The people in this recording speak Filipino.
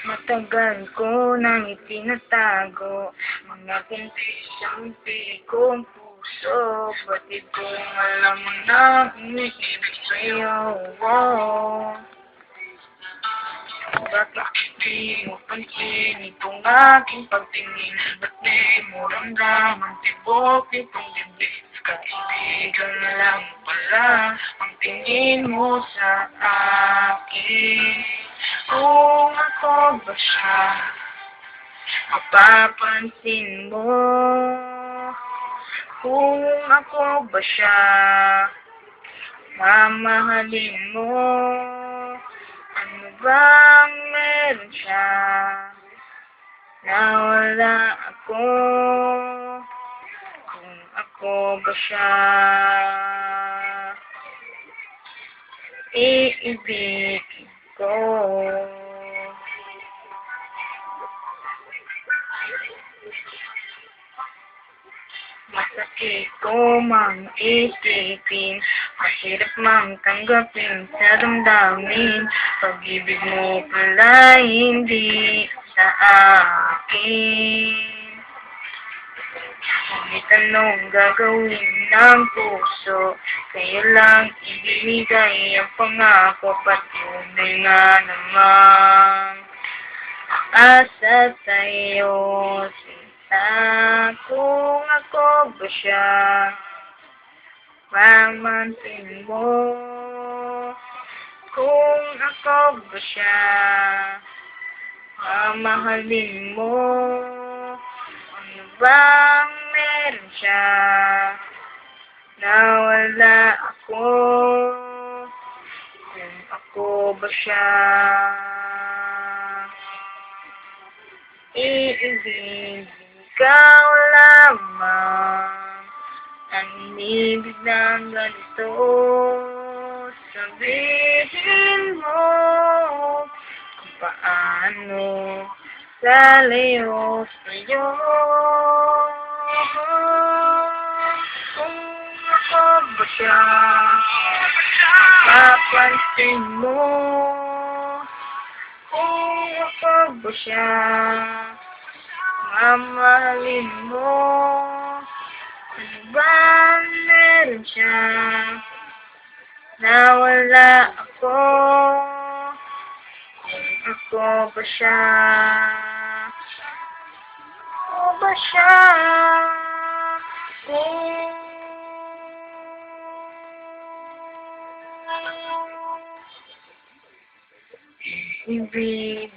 Matagal ko nang itinatago mga kunti-kunti kong puso. Batid kong alam mo na umiibig sa'yo. Bakit di mo pansin itong aking pagtingin? Ba't di mo ramdaman tibok itong dibdib? Kaibigan na lang pala ang tingin mo sa akin. Kung ako ba siya, mapapansin mo. Kung ako ba siya, mamahalin mo. Ano bang meron siya na wala ako? Kung ako ba siya, iibigin ko. Masakit ko mang isipin, mahirap mang tanggapin sa damdamin. Pag-ibig mo pala hindi sa akin. Ngunit anong gagawin ng puso? Sa'yo lang ibinigay ang pangako, patunay nga naman. Asa sa'yo sinta, kung ako ba siya, mamansin mo. Kung ako ba siya, mamahalin mo. Ano bang meron siya na wala ako? Kung ako ba siya, iibigin ikaw lamang. Ang ibig ng ganito, sabihin mo kung paano lalayo sa'yo. Kung ako ba siya, papansin mo. Kung ako ba siya, mamahalin mo. Ano bang meron siya na wala ako? Kung ako ba siya, ako ba siya? Ibig